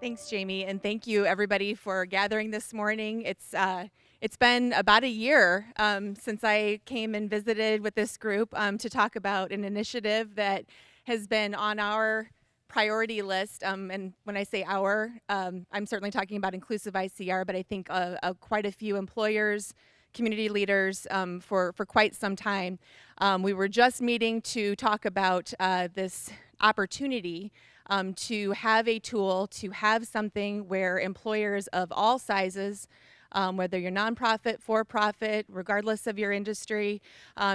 Thanks, Jamie, and thank you everybody for gathering this morning. It's been about a year since I came and visited with this group to talk about an initiative that has been on our priority list. And when I say our, I'm certainly talking about inclusive ICR, but I think quite a few employers, community leaders for quite some time. We were just meeting to talk about this opportunity to have a tool, to have something where employers of all sizes, whether you're nonprofit, for-profit, regardless of your industry,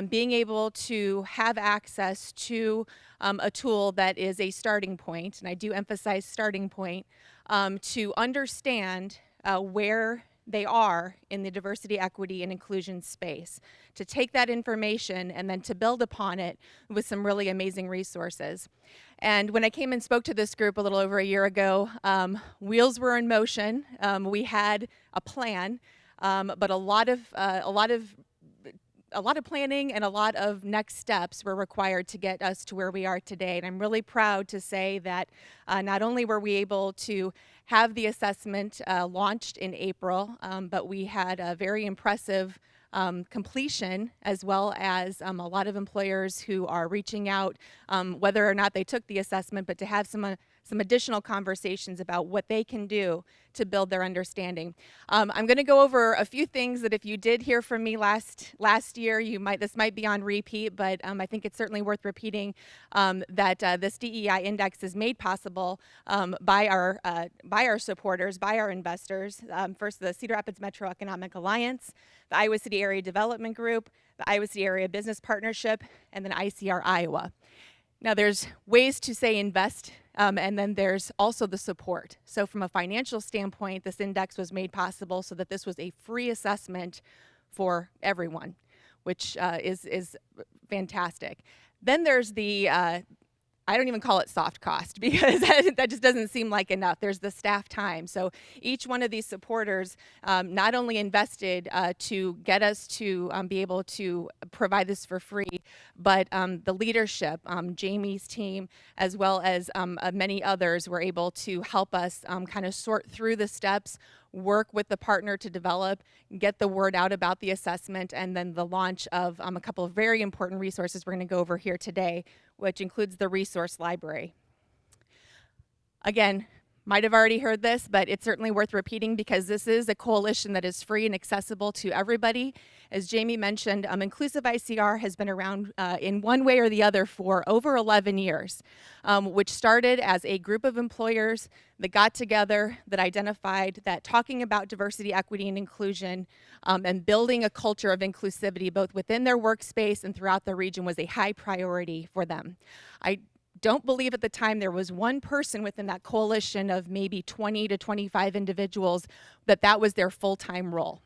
being able to have access to a tool that is a starting point, and I do emphasize starting point, to understand where they are in the diversity, equity, and inclusion space, to take that information and then to build upon it with some really amazing resources. And when I came and spoke to this group a little over a year ago, wheels were in motion. We had a plan, but a lot of planning and a lot of next steps were required to get us to where we are today. And I'm really proud to say that not only were we able to have the assessment launched in April, but we had a very impressive completion, as well as a lot of employers who are reaching out, whether or not they took the assessment, but to have some additional conversations about what they can do to build their understanding. I'm going to go over a few things that if you did hear from me last year, this might be on repeat, but I think it's certainly worth repeating that this DEI index is made possible by our supporters, by our investors. First, the Cedar Rapids Metro Economic Alliance, the Iowa City Area Development Group, the Iowa City Area Business Partnership, and then ICR Iowa. Now, there's ways to say invest, and then there's also the support. So from a financial standpoint, this index was made possible so that this was a free assessment for everyone, which is fantastic. Then there's the I don't even call it soft cost because that just doesn't seem like enough. There's the staff time. So each one of these supporters not only invested to get us to be able to provide this for free, but the leadership, Jamie's team, as well as many others were able to help us kind of sort through the steps, work with the partner to develop, get the word out about the assessment, and then the launch of a couple of very important resources we're going to go over here today, which includes the resource library. Again, might have already heard this, but it's certainly worth repeating because this is a coalition that is free and accessible to everybody. As Jamie mentioned, Inclusive ICR has been around in one way or the other for over 11 years, which started as a group of employers that got together, that identified that talking about diversity, equity, and inclusion and building a culture of inclusivity both within their workspace and throughout the region was a high priority for them. I don't believe at the time there was one person within that coalition of maybe 20 to 25 individuals that was their full-time role.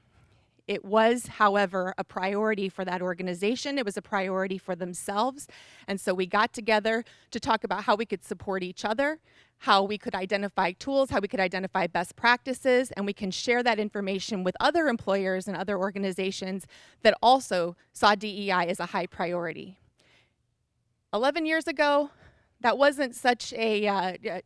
It was, however, a priority for that organization. It was a priority for themselves. And so we got together to talk about how we could support each other, how we could identify tools, how we could identify best practices, and we can share that information with other employers and other organizations that also saw DEI as a high priority. 11 years ago, that wasn't such a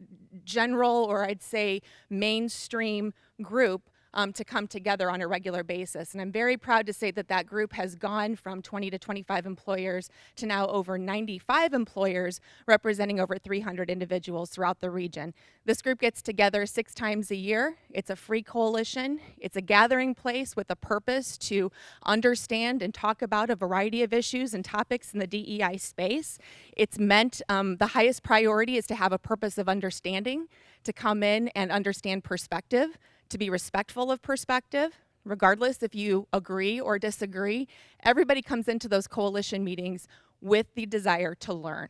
general, or I'd say mainstream group to come together on a regular basis. And I'm very proud to say that that group has gone from 20 to 25 employers to now over 95 employers, representing over 300 individuals throughout the region. This group gets together 6 times a year. It's a free coalition. It's a gathering place with a purpose to understand and talk about a variety of issues and topics in the DEI space. It's meant, the highest priority is to have a purpose of understanding, to come in and understand perspective, to be respectful of perspective, regardless if you agree or disagree. Everybody comes into those coalition meetings with the desire to learn.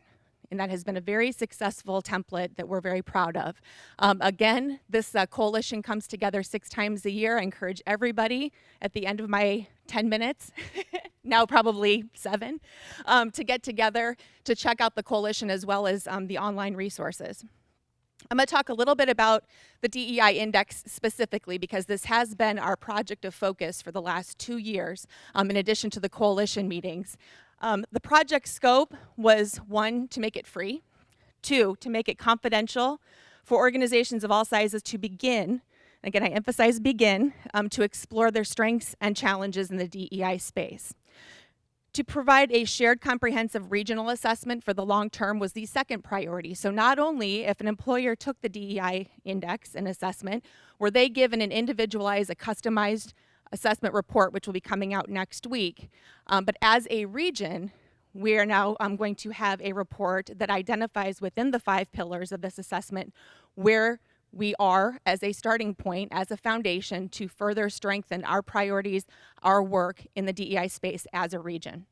And that has been a very successful template that we're very proud of. Again, this coalition comes together 6 times a year. I encourage everybody at the end of my 10 minutes, now probably 7, to get together to check out the coalition as well as the online resources. I'm going to talk a little bit about the DEI index specifically because this has been our project of focus for the last 2 years, in addition to the coalition meetings. The project scope was 1, to make it free, 2, to make it confidential for organizations of all sizes to begin, again, I emphasize begin, to explore their strengths and challenges in the DEI space. To provide a shared comprehensive regional assessment for the long term was the second priority. So not only if an employer took the DEI index and assessment, were they given an individualized, a customized assessment report, which will be coming out next week, but as a region, we are now going to have a report that identifies within the 5 pillars of this assessment where we are as a starting point, as a foundation to further strengthen our priorities, our work in the DEI space as a region.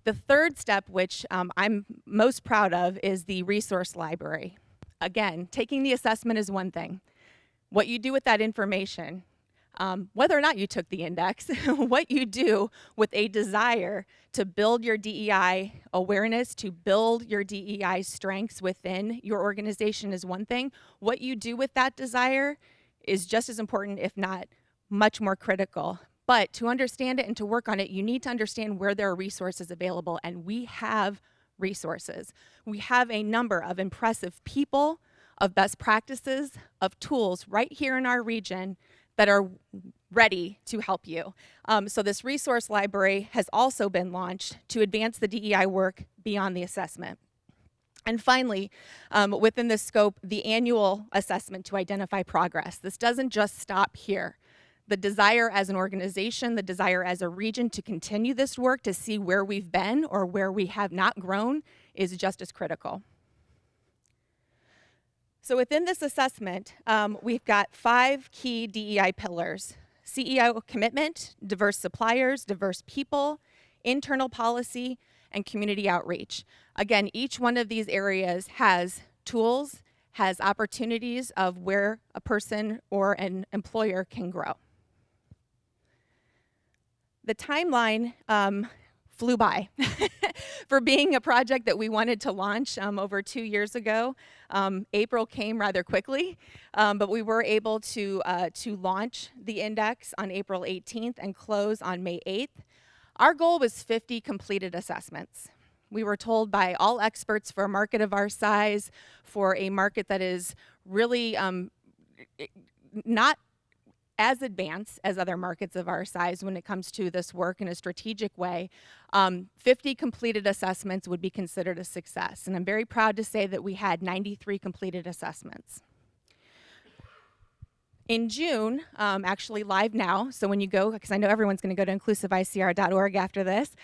The third step, which I'm most proud of, is the resource library. Again, taking the assessment is one thing. What you do with that information, whether or not you took the index, what you do with a desire to build your DEI awareness, to build your DEI strengths within your organization is one thing. What you do with that desire is just as important, if not much more critical. But to understand it and to work on it, you need to understand where there are resources available, and we have resources. We have a number of impressive people, of best practices, of tools right here in our region that are ready to help you. So this resource library has also been launched to advance the DEI work beyond the assessment. And finally, within this scope, the annual assessment to identify progress. This doesn't just stop here. The desire as an organization, the desire as a region to continue this work, to see where we've been or where we have not grown, is just as critical. So within this assessment, we've got 5 key DEI pillars: CEO commitment, diverse suppliers, diverse people, internal policy, and community outreach. Again, each one of these areas has tools, has opportunities of where a person or an employer can grow. The timeline flew by for being a project that we wanted to launch over 2 years ago. April came rather quickly, but we were able to launch the index on April 18th and close on May 8th. Our goal was 50 completed assessments. We were told by all experts for a market of our size, for a market that is really not as advanced as other markets of our size when it comes to this work in a strategic way, 50 completed assessments would be considered a success. And I'm very proud to say that we had 93 completed assessments. In June, actually live now, so when you go, because I know everyone's going to go to inclusivicr.org after this,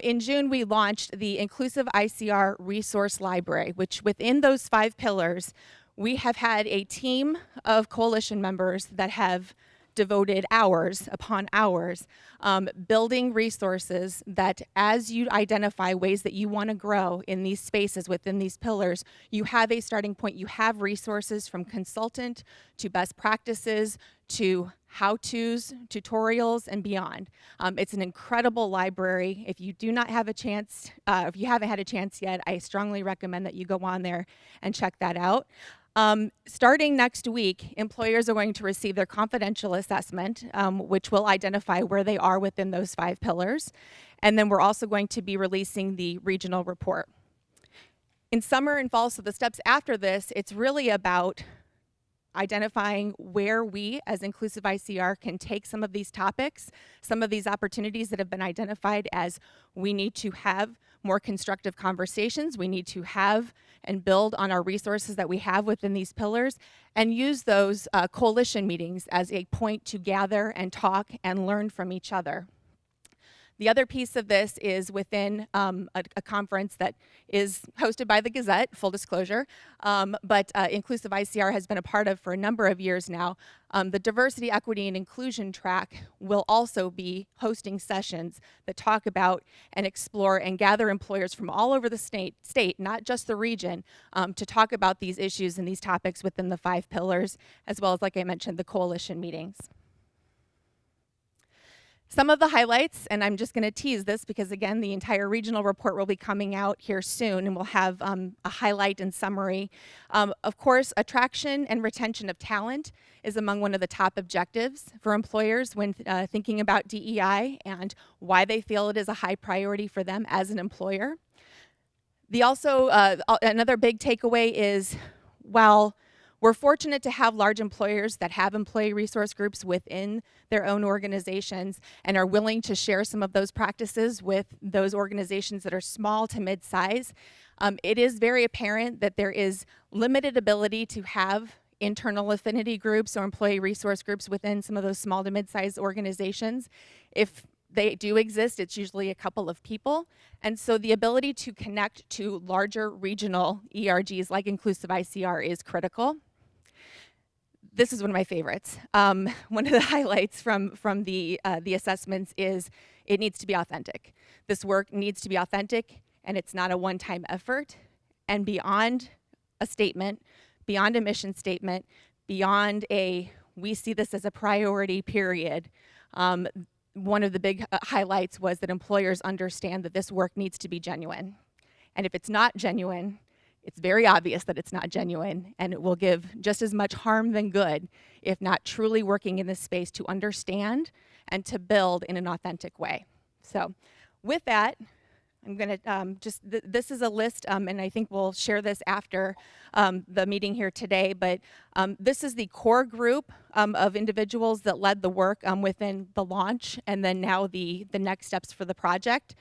in June we launched the Inclusive ICR Resource Library, which within those 5 pillars, we have had a team of coalition members that have devoted hours upon hours building resources that, as you identify ways that you want to grow in these spaces within these pillars, you have a starting point. You have resources from consultant to best practices to how-tos, tutorials, and beyond. It's an incredible library. If you do not have a chance, if you haven't had a chance yet, I strongly recommend that you go on there and check that out. Starting next week, employers are going to receive their confidential assessment, which will identify where they are within those 5 pillars. And then we're also going to be releasing the regional report. In summer and fall, so the steps after this, it's really about identifying where we as Inclusive ICR can take some of these topics, some of these opportunities that have been identified as we need to have more constructive conversations, we need to have and build on our resources that we have within these pillars, and use those coalition meetings as a point to gather and talk and learn from each other. The other piece of this is within a conference that is hosted by the Gazette, full disclosure, but Inclusive ICR has been a part of for a number of years now. The Diversity, Equity, and Inclusion track will also be hosting sessions that talk about and explore and gather employers from all over the state, not just the region, to talk about these issues and these topics within the 5 pillars, as well as, like I mentioned, the coalition meetings. Some of the highlights, and I'm just going to tease this because, again, the entire regional report will be coming out here soon, and we'll have a highlight and summary. Of course, attraction and retention of talent is among one of the top objectives for employers when thinking about DEI and why they feel it is a high priority for them as an employer. Another big takeaway is while we're fortunate to have large employers that have employee resource groups within their own organizations and are willing to share some of those practices with those organizations that are small to mid-size. It is very apparent that there is limited ability to have internal affinity groups or employee resource groups within some of those small to mid-sized organizations. If they do exist, it's usually a couple of people. And so the ability to connect to larger regional ERGs like Inclusive ICR is critical. This is one of my favorites. One of the highlights from the assessments is it needs to be authentic. This work needs to be authentic, and it's not a one-time effort. And beyond a statement, beyond a mission statement, beyond we see this as a priority, period, one of the big highlights was that employers understand that this work needs to be genuine. And if it's not genuine, it's very obvious that it's not genuine, and it will give just as much harm than good if not truly working in this space to understand and to build in an authentic way. So with that, I'm going to this is a list, and I think we'll share this after the meeting here today, but this is the core group of individuals that led the work within the launch and then now the next steps for the project.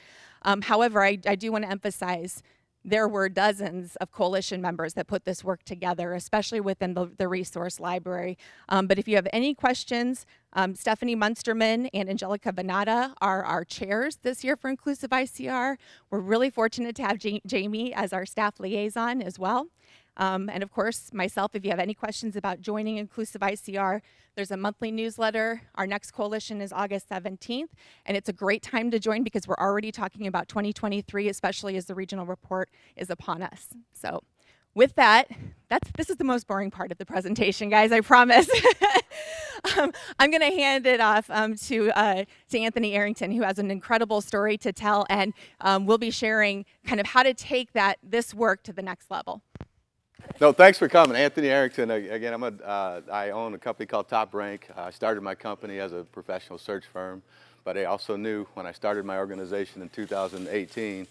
However, I do want to emphasize there were dozens of coalition members that put this work together, especially within the resource library. But if you have any questions, Stephanie Munsterman and Angelica Venata are our chairs this year for Inclusive ICR. We're really fortunate to have Jamie as our staff liaison as well. And of course, myself, if you have any questions about joining Inclusive ICR, there's a monthly newsletter. Our next coalition is August 17th, and it's a great time to join because we're already talking about 2023, especially as the regional report is upon us. So with that, this is the most boring part of the presentation, guys, I promise. I'm going to hand it off to Anthony Arrington, who has an incredible story to tell, and we'll be sharing kind of how to take this work to the next level. No, thanks for coming. Anthony Arrington, again, I own a company called Top Rank. I started my company as a professional search firm, but I also knew when I started my organization in 2018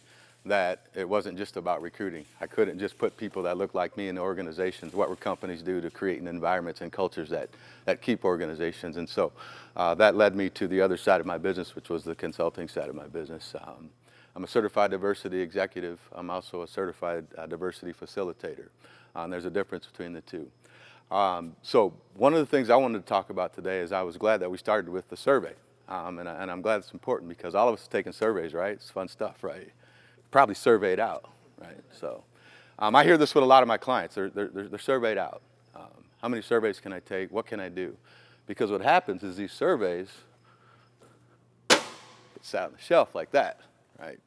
that it wasn't just about recruiting. I couldn't just put people that looked like me in the organizations. What would companies do to create an environments and cultures that keep organizations? And so that led me to the other side of my business, which was the consulting side of my business. I'm a certified diversity executive. I'm also a certified diversity facilitator. There's a difference between the two. So one of the things I wanted to talk about today is I was glad that we started with the survey. And I'm glad it's important because all of us are taking surveys, right? It's fun stuff, right? Probably surveyed out, right? So I hear this with a lot of my clients. They're surveyed out. How many surveys can I take? What can I do? Because what happens is these surveys get sat on the shelf like that, right?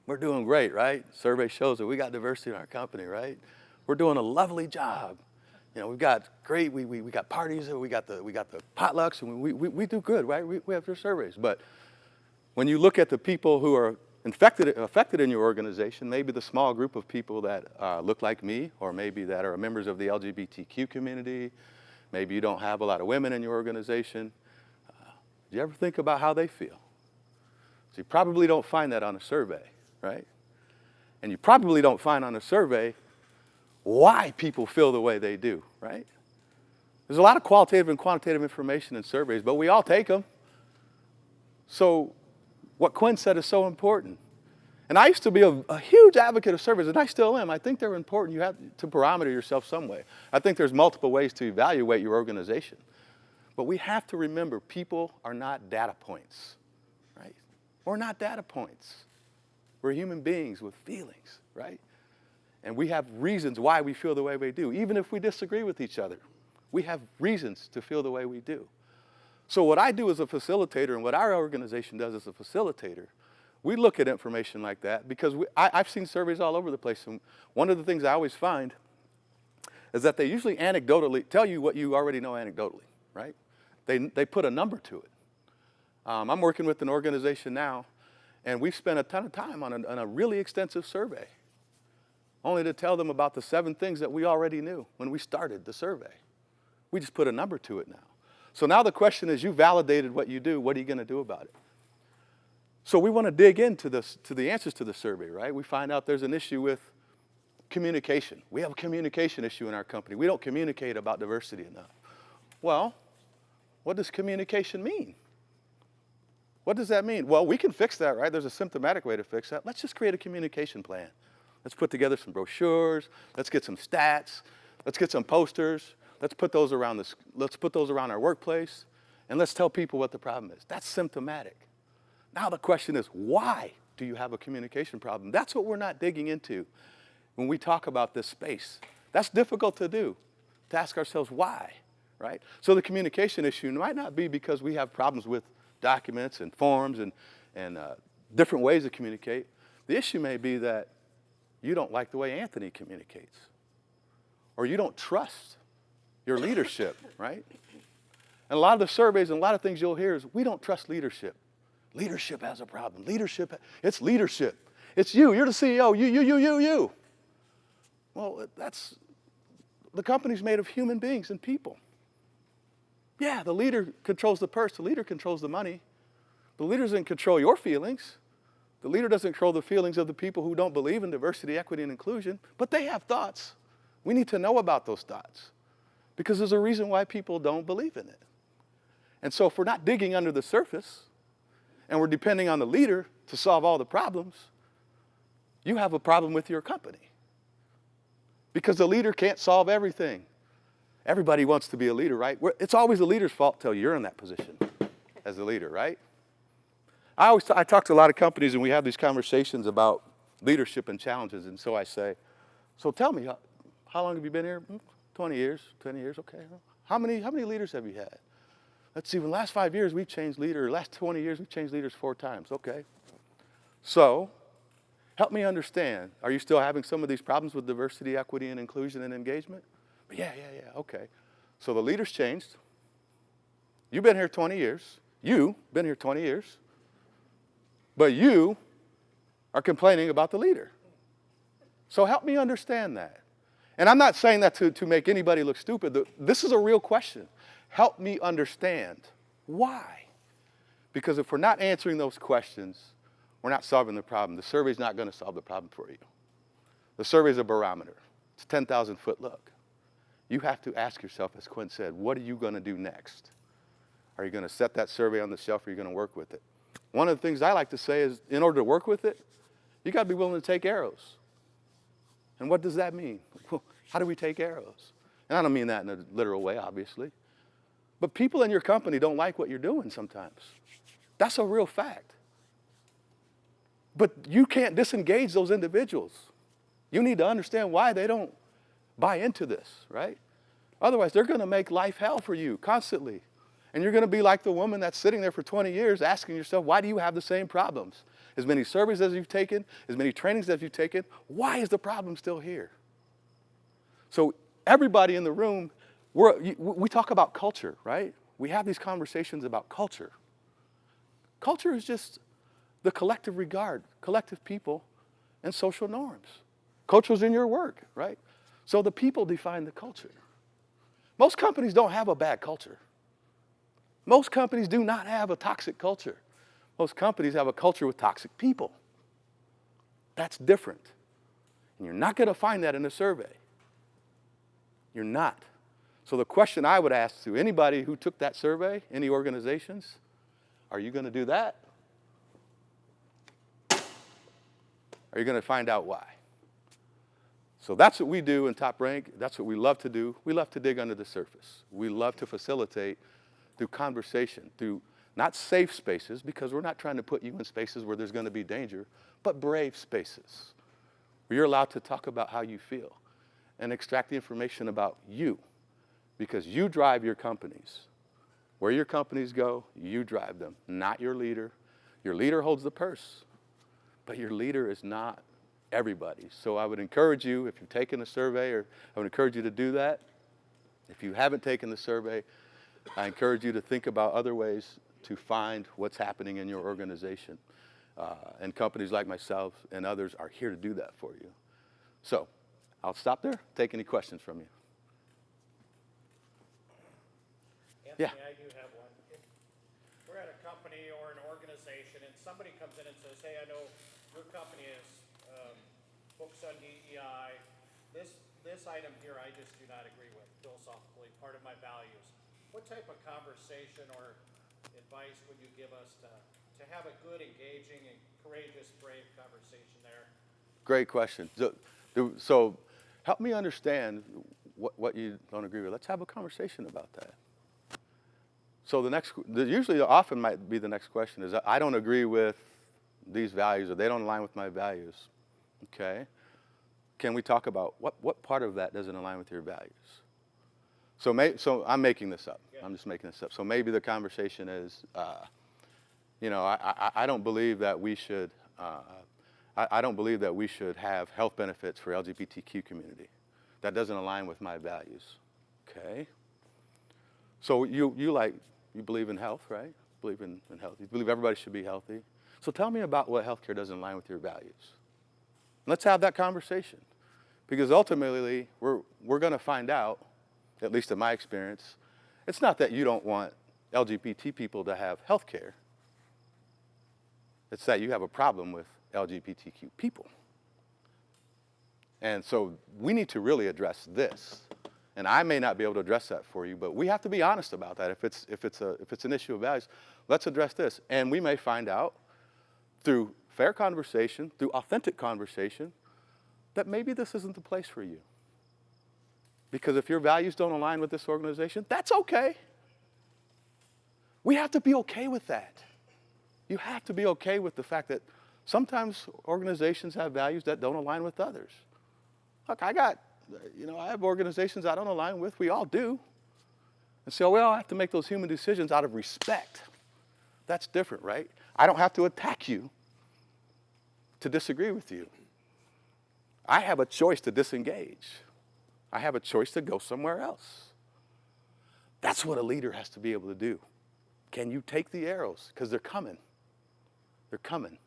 We're doing great, right? Survey shows that we got diversity in our company, right? We're doing a lovely job. You know, we've got great, we got parties, we got the potlucks, and we do good, right? We have your surveys. But when you look at the people who are affected in your organization, maybe the small group of people that look like me, or maybe that are members of the LGBTQ community, maybe you don't have a lot of women in your organization, do you ever think about how they feel? So you probably don't find that on a survey, right? And you probably don't find on a survey why people feel the way they do, right? There's a lot of qualitative and quantitative information in surveys, but we all take them. So what Quinn said is so important. And I used to be a huge advocate of surveys, and I still am. I think they're important. You have to barometer yourself some way. I think there's multiple ways to evaluate your organization. But we have to remember people are not data points, right? We're not data points. We're human beings with feelings, right? And we have reasons why we feel the way we do. Even if we disagree with each other, we have reasons to feel the way we do. So what I do as a facilitator and what our organization does as a facilitator, we look at information like that because I've seen surveys all over the place. And one of the things I always find is that they usually anecdotally tell you what you already know anecdotally, right? They put a number to it. I'm working with an organization now, and we've spent a ton of time on a really extensive survey, only to tell them about the 7 things that we already knew when we started the survey. We just put a number to it now. So now the question is, you validated what you do, what are you going to do about it? So we want to dig into the answers to the survey, right? We find out there's an issue with communication. We have a communication issue in our company. We don't communicate about diversity enough. Well, what does communication mean? What does that mean? Well, we can fix that, right? There's a symptomatic way to fix that. Let's just create a communication plan. Let's put together some brochures. Let's get some stats. Let's get some posters. Let's put those around our workplace, and let's tell people what the problem is. That's symptomatic. Now the question is, why do you have a communication problem? That's what we're not digging into when we talk about this space. That's difficult to do, to ask ourselves why, right? So the communication issue might not be because we have problems with documents and forms and different ways to communicate. The issue may be that you don't like the way Anthony communicates, or you don't trust your leadership, right? And a lot of the surveys and a lot of things you'll hear is, we don't trust leadership. Leadership has a problem. It's leadership. It's you. You're the CEO. You. Well, the company's made of human beings and people. Yeah, the leader controls the purse. The leader controls the money. The leader doesn't control your feelings. The leader doesn't control the feelings of the people who don't believe in diversity, equity, and inclusion, but they have thoughts. We need to know about those thoughts because there's a reason why people don't believe in it. And so if we're not digging under the surface and we're depending on the leader to solve all the problems, you have a problem with your company because the leader can't solve everything. Everybody wants to be a leader, right? It's always the leader's fault till you're in that position as a leader, right? I talk to a lot of companies and we have these conversations about leadership and challenges. And so I say, so tell me, how long have you been here? 20 years, okay. How many leaders have you had? Let's see, in the last 5 years, we've changed leaders. Last 20 years, we've changed leaders 4 times. Okay. So help me understand. Are you still having some of these problems with diversity, equity, and inclusion and engagement? Yeah, okay. So the leaders changed. You've been here 20 years. But you are complaining about the leader. So help me understand that. And I'm not saying that to make anybody look stupid. This is a real question. Help me understand why. Because if we're not answering those questions, we're not solving the problem. The survey's not going to solve the problem for you. The survey's a barometer. It's a 10,000-foot look. You have to ask yourself, as Quinn said, what are you going to do next? Are you going to set that survey on the shelf, or are you going to work with it? One of the things I like to say is, in order to work with it, you got to be willing to take arrows. And what does that mean? Well, how do we take arrows? And I don't mean that in a literal way, obviously. But people in your company don't like what you're doing sometimes. That's a real fact. But you can't disengage those individuals. You need to understand why they don't buy into this, right? Otherwise, they're going to make life hell for you constantly. And you're going to be like the woman that's sitting there for 20 years asking yourself, why do you have the same problems? As many surveys as you've taken, as many trainings as you've taken, why is the problem still here? So everybody in the room, we talk about culture, right? We have these conversations about culture. Culture is just the collective regard, collective people, and social norms. Culture's in your work, right? So the people define the culture. Most companies don't have a bad culture. Most companies do not have a toxic culture. Most companies have a culture with toxic people. That's different. And you're not going to find that in a survey. You're not. So the question I would ask to anybody who took that survey, any organizations, are you going to do that? Are you going to find out why? So that's what we do in Top Rank. That's what we love to do. We love to dig under the surface. We love to facilitate through conversation, through not safe spaces, because we're not trying to put you in spaces where there's going to be danger, but brave spaces where you're allowed to talk about how you feel and extract the information about you, because you drive your companies. Where your companies go, you drive them, not your leader. Your leader holds the purse, but your leader is not everybody. So I would encourage you, if you've taken a survey, or I would encourage you to do that. If you haven't taken the survey, I encourage you to think about other ways to find what's happening in your organization. And companies like myself and others are here to do that for you. So I'll stop there, take any questions from you. Anthony, Yeah. I do have one. If we're at a company or an organization and somebody comes in and says, hey, I know your company is focused on DEI, This item here, I just do not agree with philosophically, part of my values. What type of conversation or advice would you give us to have a good, engaging, and courageous, brave conversation there? Great question. So help me understand what you don't agree with. Let's have a conversation about that. So usually often might be the next question is, I don't agree with these values, or they don't align with my values. Okay. Can we talk about what part of that doesn't align with your values? So I'm making this up. I'm just making this up. So maybe the conversation is, I don't believe that we should. I don't believe that we should have health benefits for LGBTQ community. That doesn't align with my values. Okay. So you believe in health, right? Believe in health. You believe everybody should be healthy. So tell me about what healthcare doesn't align with your values. Let's have that conversation, because ultimately we're going to find out, at least in my experience, it's not that you don't want LGBT people to have health care. It's that you have a problem with LGBTQ people. And so we need to really address this. And I may not be able to address that for you, but we have to be honest about that. If it's an issue of values, let's address this. And we may find out through fair conversation, through authentic conversation, that maybe this isn't the place for you. Because if your values don't align with this organization, that's okay. We have to be okay with that. You have to be okay with the fact that sometimes organizations have values that don't align with others. Look, I have organizations I don't align with. We all do. And so we all have to make those human decisions out of respect. That's different, right? I don't have to attack you to disagree with you. I have a choice to disengage. I have a choice to go somewhere else. That's what a leader has to be able to do. Can you take the arrows? Because they're coming. They're coming.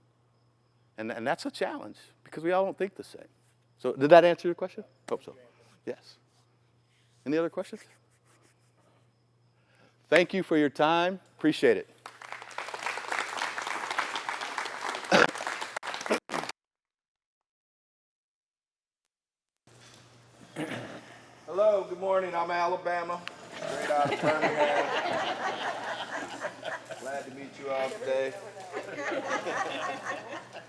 And that's a challenge, because we all don't think the same. So did that answer your question? Hope so. Yes. Any other questions? Thank you for your time. Appreciate it. Hello, good morning. I'm Alabama, straight out of Birmingham. Glad to meet you all today.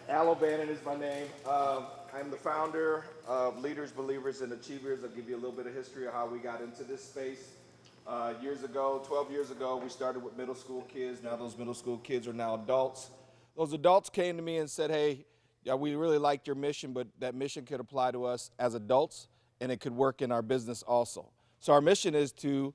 Alabama is my name. I'm the founder of Leaders, Believers, and Achievers. I'll give you a little bit of history of how we got into this space. 12 years ago, we started with middle school kids. Now those middle school kids are now adults. Those adults came to me and said, hey, yeah, we really liked your mission, but that mission could apply to us as adults, and it could work in our business also. So our mission is to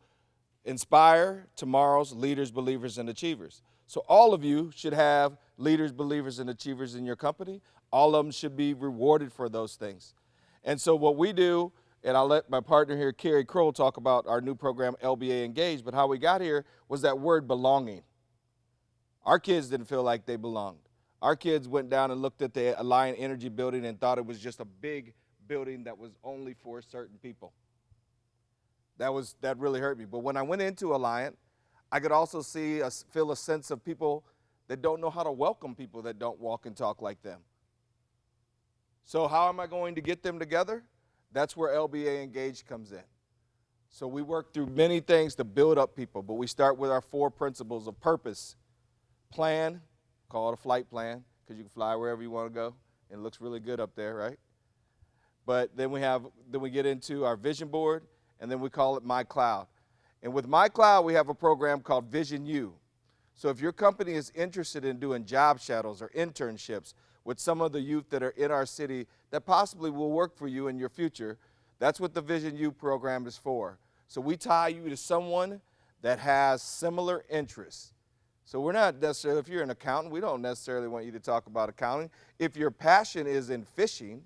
inspire tomorrow's leaders, believers, and achievers. So all of you should have leaders, believers, and achievers in your company. All of them should be rewarded for those things. And so what we do, and I'll let my partner here, Carrie Kroll, talk about our new program, LBA Engage, but how we got here was that word belonging. Our kids didn't feel like they belonged. Our kids went down and looked at the Alliant Energy building and thought it was just a big building that was only for certain people. That really hurt me. But when I went into Alliant, I could also feel a sense of people that don't know how to welcome people that don't walk and talk like them. So how am I going to get them together? That's where LBA Engage comes in. So we work through many things to build up people, but we start with our 4 principles of purpose. Plan, call it a flight plan, because you can fly wherever you want to go, and it looks really good up there, right? But then we get into our vision board, and then we call it My Cloud. And with My Cloud, we have a program called Vision U. So if your company is interested in doing job shadows or internships with some of the youth that are in our city that possibly will work for you in your future, that's what the Vision U program is for. So we tie you to someone that has similar interests. So we're not necessarily, if you're an accountant, we don't necessarily want you to talk about accounting. If your passion is in fishing,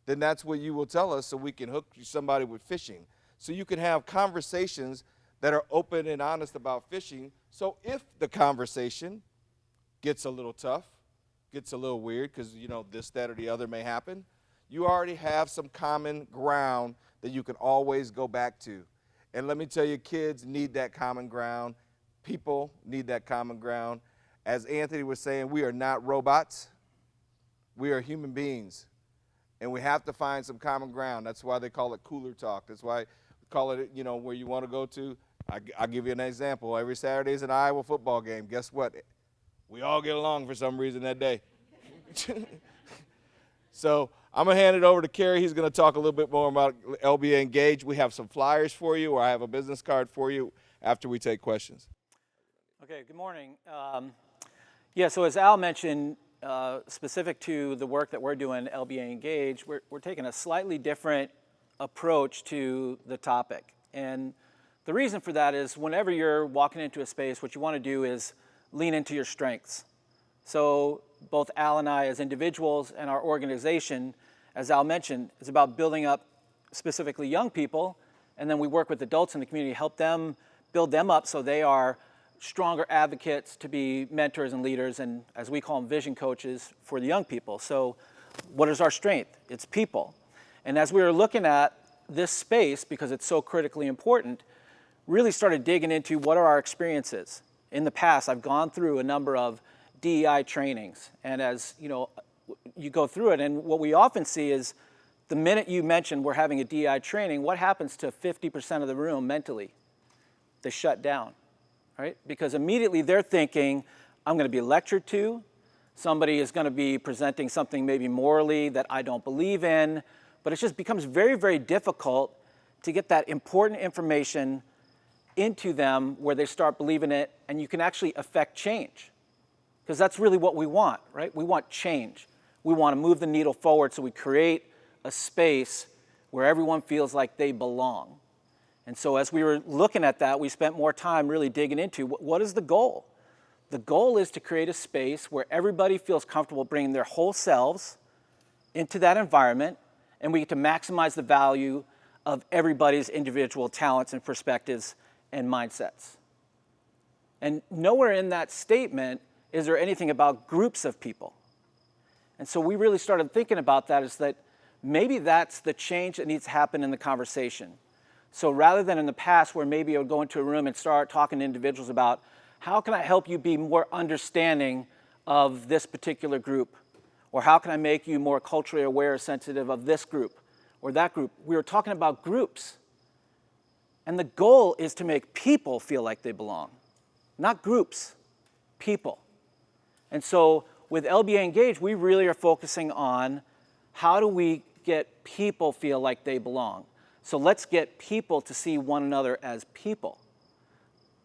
then that's what you will tell us so we can hook somebody with fishing. So you can have conversations that are open and honest about fishing. So if the conversation gets a little tough, gets a little weird, because this, that, or the other may happen, you already have some common ground that you can always go back to. And let me tell you, kids need that common ground. People need that common ground. As Anthony was saying, we are not robots. We are human beings. And we have to find some common ground. That's why they call it cooler talk. That's why we call it, you know, where you want to go to. I'll give you an example. Every Saturday is an Iowa football game. Guess what? We all get along for some reason that day. So I'm going to hand it over to Kerry. He's going to talk a little bit more about LBA Engage. We have some flyers for you, or I have a business card for you after we take questions. Okay, good morning. Yeah, so as Al mentioned, specific to the work that we're doing, LBA Engage, we're taking a slightly different approach to the topic. And the reason for that is whenever you're walking into a space, what you want to do is lean into your strengths. So both Al and I as individuals and our organization, as Al mentioned, is about building up specifically young people, and then we work with adults in the community, help them build them up so they are stronger advocates to be mentors and leaders, and as we call them, vision coaches for the young people. So what is our strength? It's people. And as we were looking at this space, because it's so critically important, really started digging into what are our experiences. In the past, I've gone through a number of DEI trainings, and as you know, you go through it, and what we often see is the minute you mention we're having a DEI training, what happens to 50% of the room mentally? They shut down. Right? Because immediately they're thinking, I'm going to be lectured to, somebody is going to be presenting something maybe morally that I don't believe in, but it just becomes very, very difficult to get that important information into them where they start believing it, and you can actually affect change. Because that's really what we want, right? We want change. We want to move the needle forward so we create a space where everyone feels like they belong. And so as we were looking at that, we spent more time really digging into what is the goal? The goal is to create a space where everybody feels comfortable bringing their whole selves into that environment, and we get to maximize the value of everybody's individual talents and perspectives and mindsets. And nowhere in that statement is there anything about groups of people. And so we really started thinking about that, is that maybe that's the change that needs to happen in the conversation. So rather than in the past where maybe I would go into a room and start talking to individuals about how can I help you be more understanding of this particular group, or how can I make you more culturally aware or sensitive of this group or that group, we were talking about groups. And the goal is to make people feel like they belong, not groups, people. And so with LBA Engage, we really are focusing on how do we get people feel like they belong. So let's get people to see one another as people.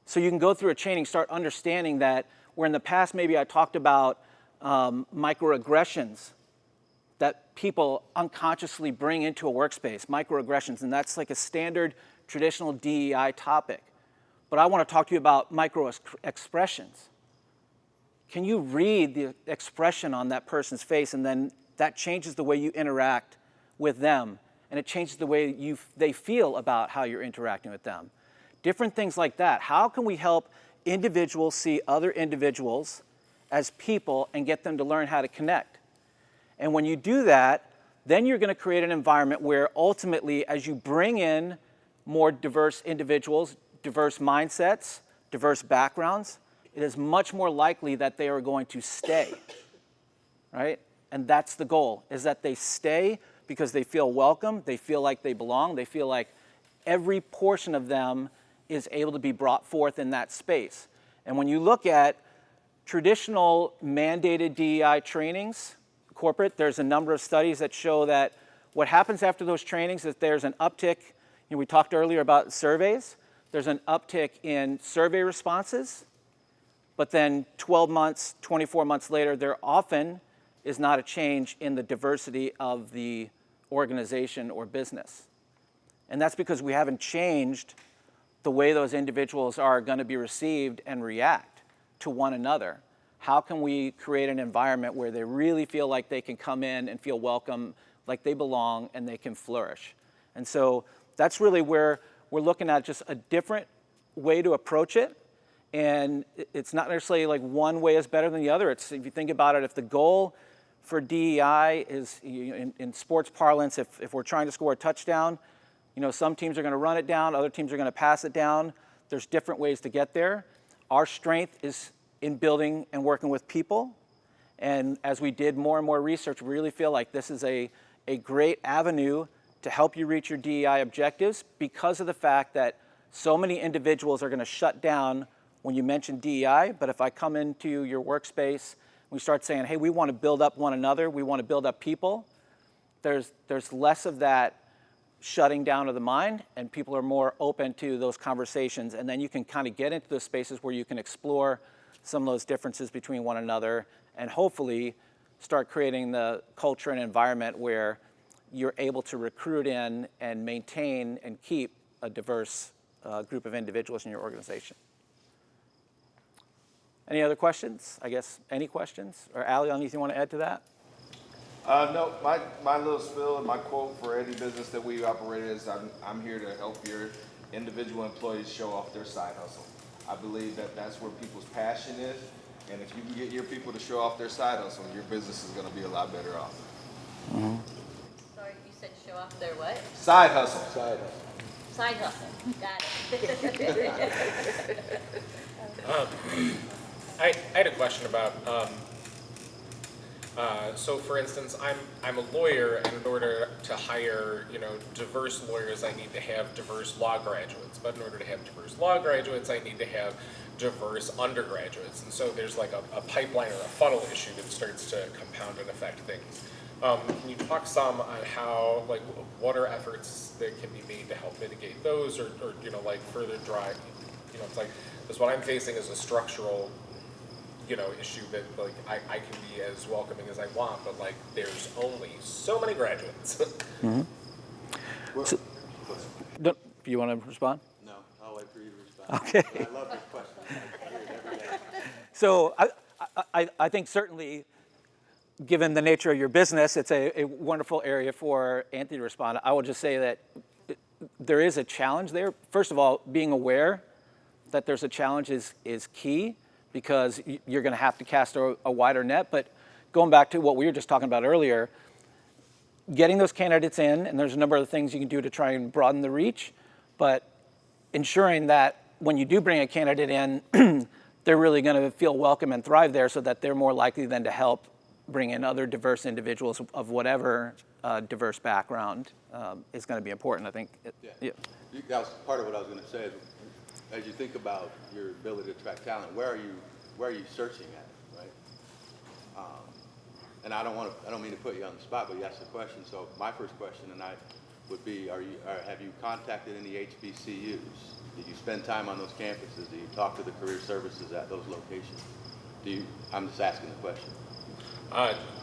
So you can go through a training, start understanding that where in the past maybe I talked about microaggressions that people unconsciously bring into a workspace, microaggressions, and that's like a standard traditional DEI topic. But I want to talk to you about micro-expressions. Can you read the expression on that person's face, and then that changes the way you interact with them? And it changes the way they feel about how you're interacting with them. Different things like that. How can we help individuals see other individuals as people and get them to learn how to connect? And when you do that, then you're going to create an environment where ultimately, as you bring in more diverse individuals, diverse mindsets, diverse backgrounds, it is much more likely that they are going to stay, right? And that's the goal, is that they stay because they feel welcome, they feel like they belong, they feel like every portion of them is able to be brought forth in that space. And when you look at traditional mandated DEI trainings, corporate, there's a number of studies that show that what happens after those trainings is there's an uptick. You know, we talked earlier about surveys. There's an uptick in survey responses, but then 12 months, 24 months later, there often is not a change in the diversity of the organization or business. And that's because we haven't changed the way those individuals are going to be received and react to one another. How can we create an environment where they really feel like they can come in and feel welcome, like they belong, and they can flourish? And so that's really where we're looking at just a different way to approach it. And it's not necessarily like one way is better than the other. It's, if you think about it, if the goal for DEI is, in sports parlance, if we're trying to score a touchdown, you know, some teams are going to run it down, other teams are going to pass it down. There's different ways to get there. Our strength is in building and working with people. And as we did more and more research, we really feel like this is a a great avenue to help you reach your DEI objectives because of the fact that so many individuals are going to shut down when you mention DEI. But if I come into your workspace, we start saying, hey, we want to build up one another, we want to build up people, there's less of that shutting down of the mind, and people are more open to those conversations. And then you can kind of get into those spaces where you can explore some of those differences between one another and hopefully start creating the culture and environment where you're able to recruit in and maintain and keep a diverse group of individuals in your organization. Any other questions? I guess any questions? Or Allie, anything you want to add to that? No, my little spiel and my quote for any business that we operate is, I'm here to help your individual employees show off their side hustle. I believe that that's where people's passion is, and if you can get your people to show off their side hustle, your business is going to be a lot better off. Sorry, you said show off their what? Side hustle. Side hustle. Side hustle. Got it. I had a question about, so for instance, I'm a lawyer, and in order to hire, diverse lawyers, I need to have diverse law graduates. But in order to have diverse law graduates, I need to have diverse undergraduates. And so there's like a pipeline or a funnel issue that starts to compound and affect things. Can you talk some on how, like, what are efforts that can be made to help mitigate those, or like further drive, it's like, because what I'm facing is a structural, issue that, like, I can be as welcoming as I want, but, like, there's only so many graduates. So, do you want to respond? No, I'll wait for you to respond. Okay. But I love this question. I hear it every day. So I think certainly, given the nature of your business, it's a wonderful area for Anthony to respond. I will just say that there is a challenge there. First of all, being aware that there's a challenge is key, because you're going to have to cast a wider net. But going back to what we were just talking about earlier, getting those candidates in, and there's a number of things you can do to try and broaden the reach, but ensuring that when you do bring a candidate in, they're really going to feel welcome and thrive there, so that they're more likely then to help bring in other diverse individuals of whatever diverse background is going to be important, I think. That was part of what I was going to say. As you think about your ability to attract talent, where are you searching at, right? And I don't mean to put you on the spot, but you asked the question. So my first question tonight would be: have you contacted any HBCUs? Did you spend time on those campuses? Do you talk to the career services at those locations? I'm just asking the question.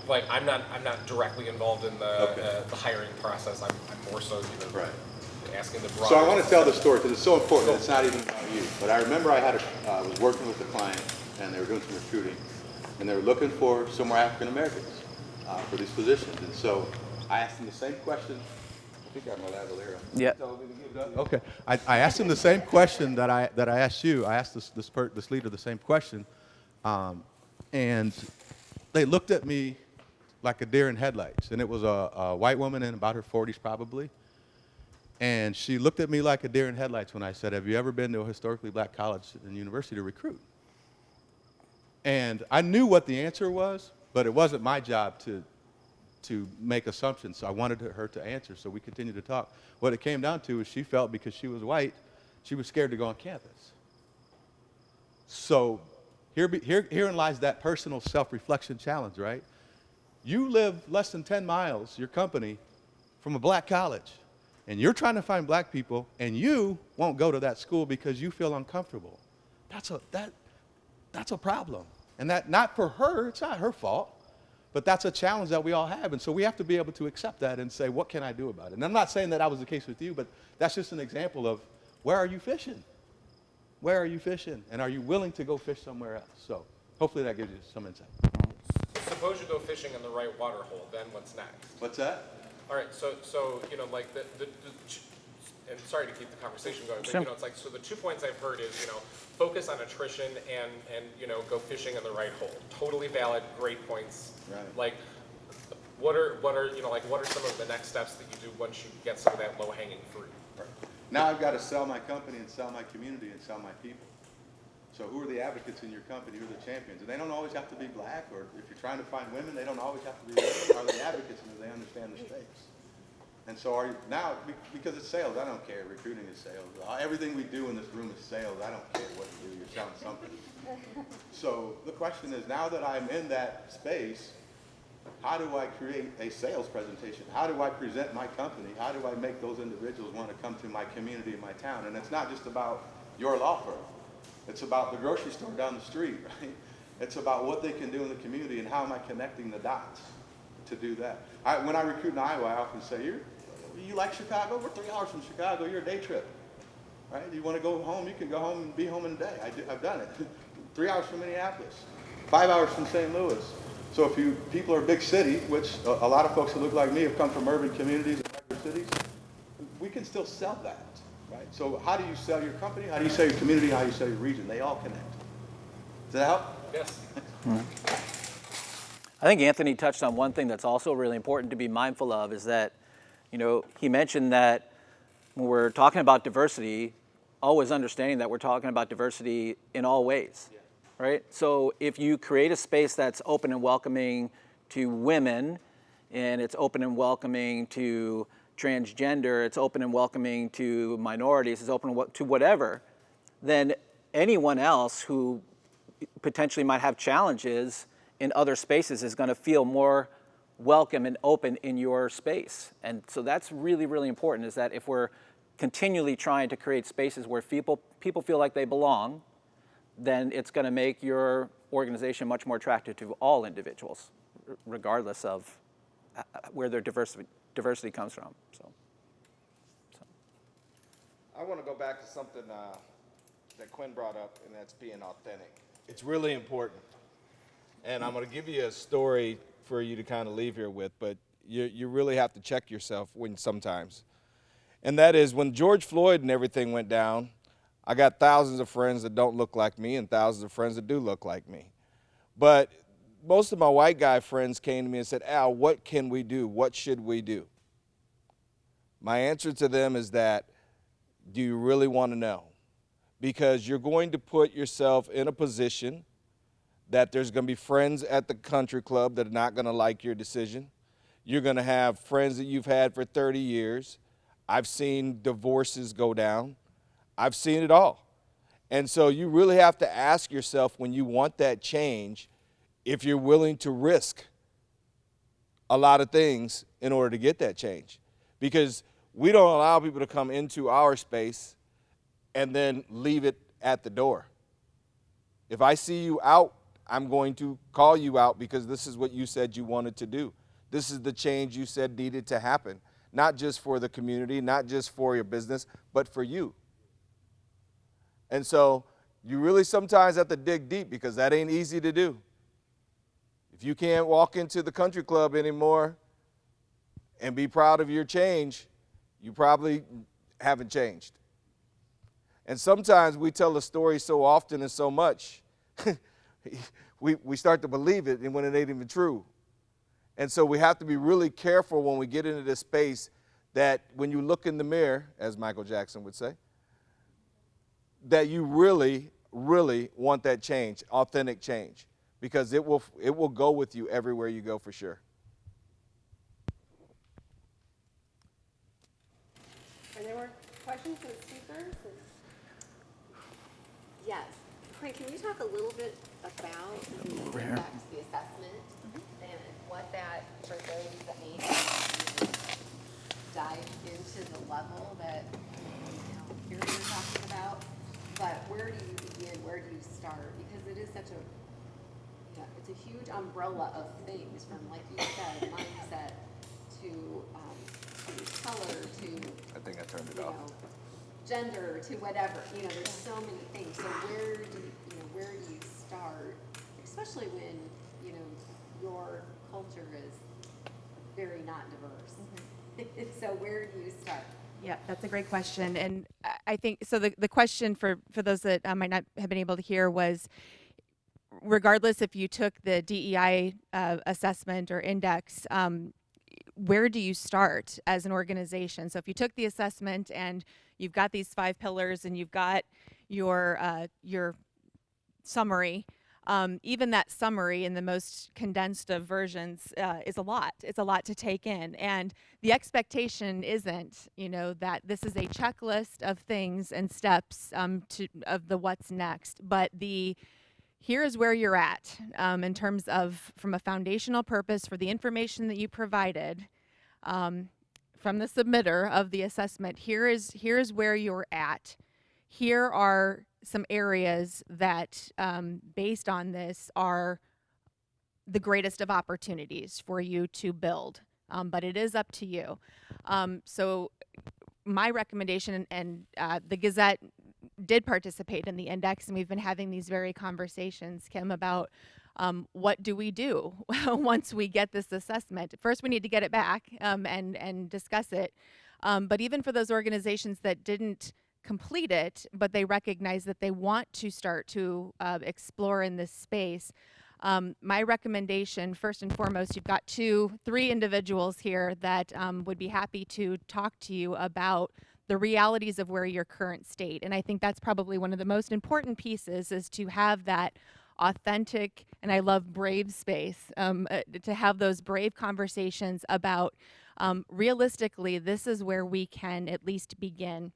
Like, I'm not directly involved in the hiring process. I'm more so Right. asking the broader. So I want to tell the story because it's so important. It's not even about you. But I remember I was working with a client, and they were doing some recruiting, and they were looking for some more African Americans for these positions. And so I asked them the same question. I think I'm allowed to layer up. Yeah. Okay. I asked him the same question that I asked you. I asked this leader the same question, and they looked at me like a deer in headlights. And it was a white woman in about her 40s probably. And she looked at me like a deer in headlights when I said, have you ever been to a historically black college and university to recruit? And I knew what the answer was, but it wasn't my job to make assumptions. So I wanted her to answer, so we continued to talk. What it came down to is she felt because she was white, she was scared to go on campus. So herein lies that personal self-reflection challenge, right? You live less than 10 miles, your company, from a black college. And you're trying to find black people, and you won't go to that school because you feel uncomfortable. That's a problem. And that, not for her, it's not her fault, but that's a challenge that we all have. And so we have to be able to accept that and say, what can I do about it? And I'm not saying that was the case with you, but that's just an example of, where are you fishing? Where are you fishing? And are you willing to go fish somewhere else? So hopefully that gives you some insight. Suppose you go fishing in the right water hole, then what's next? What's that? All right, so like and sorry to keep the conversation going, but Sure. It's like, so the 2 points I've heard is, focus on attrition and go fishing in the right hole. Totally valid, great points. Right. Like, what are some of the next steps that you do once you get some of that low hanging fruit? Right. Now I've got to sell my company and sell my community and sell my people. So who are the advocates in your company? Who are the champions? And they don't always have to be black, or if you're trying to find women, they don't always have to be women. Are they advocates, and do they understand understand the space. And so because it's sales, I don't care. Recruiting is sales. Everything we do in this room is sales. I don't care what you do. You're selling something. So the question is, now that I'm in that space, how do I create a sales presentation? How do I present my company? How do I make those individuals want to come to my community and my town? And it's not just about your law firm. It's about the grocery store down the street, right? It's about what they can do in the community and how am I connecting the dots to do that. When I recruit in Iowa, I often say, you like Chicago? We're 3 hours from Chicago. You're a day trip, right? You want to go home? You can go home and be home in a day. I've done it. 3 hours from Minneapolis, 5 hours from St. Louis. So if people are big city, which a lot of folks who look like me have come from urban communities and larger cities, we can still sell that, right? So how do you sell your company? How do you sell your community? How do you sell your region? They all connect. Does that help? Yes. I think Anthony touched on one thing that's also really important to be mindful of is that, he mentioned that when we're talking about diversity, always understanding that we're talking about diversity in all ways, right? So if you create a space that's open and welcoming to women, and it's open and welcoming to transgender, it's open and welcoming to minorities, it's open to whatever, then anyone else who potentially might have challenges in other spaces is going to feel more welcome and open in your space. And so that's really, really important, is that if we're continually trying to create spaces where people feel like they belong, then it's going to make your organization much more attractive to all individuals, regardless of where their diversity comes from. So. I want to go back to something that Quinn brought up, and that's being authentic. It's really important. And I'm going to give you a story for you to kind of leave here with, but you really have to check yourself sometimes. And that is, when George Floyd and everything went down, I got thousands of friends that don't look like me and thousands of friends that do look like me. But most of my white guy friends came to me and said, Al, what can we do? What should we do? My answer to them is that, do you really want to know? Because you're going to put yourself in a position that there's going to be friends at the country club that are not going to like your decision. You're going to have friends that you've had for 30 years. I've seen divorces go down. I've seen it all. And so you really have to ask yourself, when you want that change, if you're willing to risk a lot of things in order to get that change. Because we don't allow people to come into our space and then leave it at the door. If I see you out, I'm going to call you out because this is what you said you wanted to do. This is the change you said needed to happen, not just for the community, not just for your business, but for you. And so you really sometimes have to dig deep, because that ain't easy to do. If you can't walk into the country club anymore and be proud of your change, you probably haven't changed. And sometimes we tell a story so often and so much, we start to believe it, and when it ain't even true. And so we have to be really careful when we get into this space, that when you look in the mirror, as Michael Jackson would say, that you really, really want that change, authentic change, because it will go with you everywhere you go for sure. Are there more questions for the speakers? Yes. Quinn, can you talk a little bit about the assessment and what that, for those that may not dive into the level that here you're talking about, but where do you begin? Where do you start? Because it is such it's a huge umbrella of things, from, like you said, mindset to color to, I think I turned it you off. know, gender to whatever. There's so many things. So where do you start, especially when your culture is very not diverse? So where do you start? Yeah, that's a great question. And I think, so the question for those that might not have been able to hear was, regardless if you took the DEI assessment or index, where do you start as an organization? So if you took the assessment and you've got these 5 pillars and you've got your summary, even that summary in the most condensed of versions is a lot. It's a lot to take in. And the expectation isn't, that this is a checklist of things and steps of the what's next, but here is where you're at in terms of from a foundational purpose for the information that you provided from the submitter of the assessment. Here is where you're at. Here are some areas that, based on this, are the greatest of opportunities for you to build. But it is up to you. So my recommendation, and the Gazette did participate in the index, and we've been having these very conversations, Kim, about what do we do once we get this assessment. First, we need to get it back and discuss it. But even for those organizations that didn't complete it, but they recognize that they want to start to explore in this space, my recommendation, first and foremost, you've got 3 individuals here that would be happy to talk to you about the realities of where your current state. And I think that's probably one of the most important pieces, is to have that authentic, and I love brave space, to have those brave conversations about realistically, this is where we can at least begin.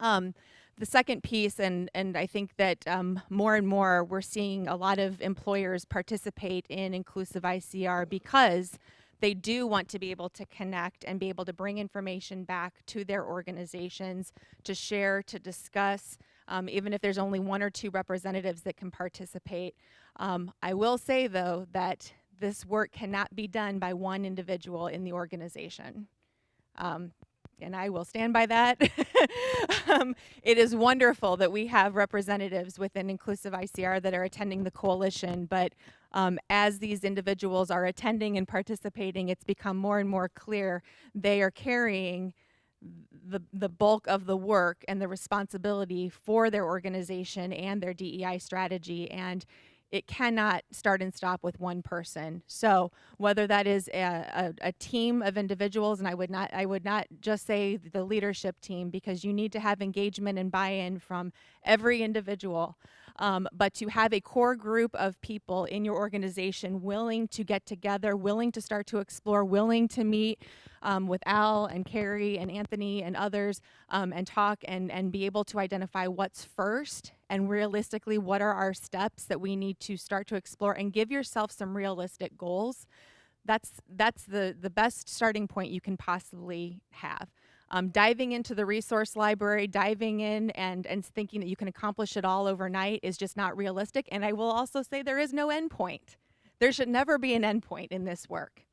The second piece, and I think that more and more we're seeing a lot of employers participate in inclusive ICR because they do want to be able to connect and be able to bring information back to their organizations, to share, to discuss, even if there's only 1 or 2 representatives that can participate. I will say, though, that this work cannot be done by one individual in the organization. And I will stand by that. It is wonderful that we have representatives within Inclusive ICR that are attending the coalition, but as these individuals are attending and participating, it's become more and more clear they are carrying the bulk of the work and the responsibility for their organization and their DEI strategy, and it cannot start and stop with one person. So whether that is a team of individuals, and I would not just say the leadership team, because you need to have engagement and buy-in from every individual, but to have a core group of people in your organization willing to get together, willing to start to explore, willing to meet with Al and Carrie and Anthony and others and talk and be able to identify what's first and realistically what are our steps that we need to start to explore, and give yourself some realistic goals. That's the best starting point you can possibly have. Diving into the resource library, diving in and thinking that you can accomplish it all overnight is just not realistic. And I will also say there is no end point. There should never be an end point in this work.